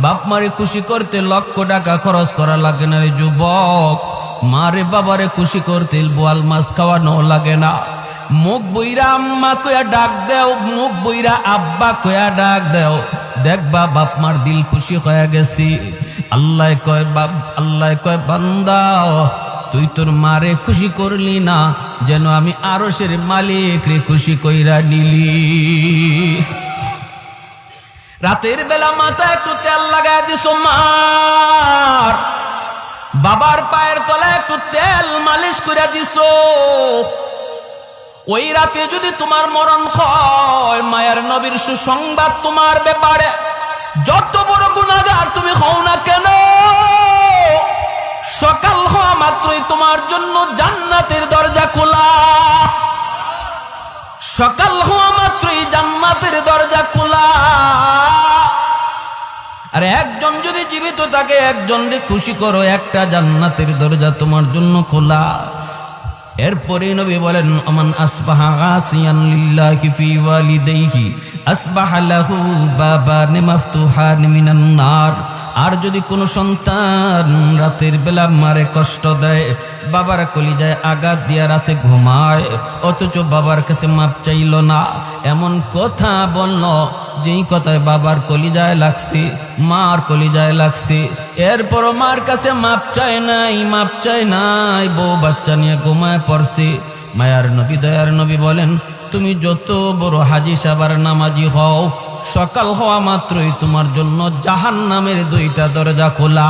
বাপ মারে খুশি করতে লক্ষ টাকা খরচ করা লাগে না রে যুবক। মারে বাবারে খুশি করতে বোয়াল মাছ খাওয়ানো লাগে না। মুখ বইরা আম্মা কয়া ডাক দেও, মুখ বইরা আব্বা কয়া ডাক দেও, দেখবা বাপ মার দিল খুশি হয়ে গেছি। আল্লাহ কয় বান্দা তুই তোর মারে খুশি করলি না, যেন আমি আরশের মালিক রে খুশি কইরা নিলি। রাতের বেলা মাথায় একটু তেল লাগায় দিছো মার, বাবার পায়ের তলায় একটু তেল মালিশ করে দিছো। ওই রাতে যদি তোমার মরণ হয়, মায়ের নবীর সুসংবাদ তোমার ব্যাপারে, যত বড় গুনাহগার তুমি হও না কেন, সকাল হওয়া মাত্রই তোমার জন্য জান্নাতের দরজা খোলা। সকাল হওয়া মাত্রই জান্নাতের দরজা খোলা। আর একজন যদি জীবিত থাকে, একজনকে খুশি করো, একটা জান্নাতের দরজা তোমার জন্য খোলা। এরপরে নবী বলেন, আমান আসবাহা গাসিয়ান লিল্লাহি ফি ওয়ালিদাইহি আসবাহা লাহু বাবান মাফতুহান মিনান নার। আর যদি কোনো সন্তান রাতের বেলা মারে কষ্ট দেয়, বাবার কলিজায় আঘাত দিয়া রাতে ঘুমায়, অথচ বাবার কাছে মাপ চাইল না, এমন কথা বলল যেই কথায় বাবার কলিজায় লাগছে, মার কলিজায় লাগছে, এরপরও মার কাছে মাপ চায় নাই, বউ বাচ্চা নিয়ে ঘুমায় পড়ছে। মায়ার নবী দয়ার নবী বলেন, তুমি যত বড় হাজি সাবার নামাজি হও, সকাল হওয়া মাত্রই তোমার জন্য জাহান্নামের দুইটা দরজা খোলা।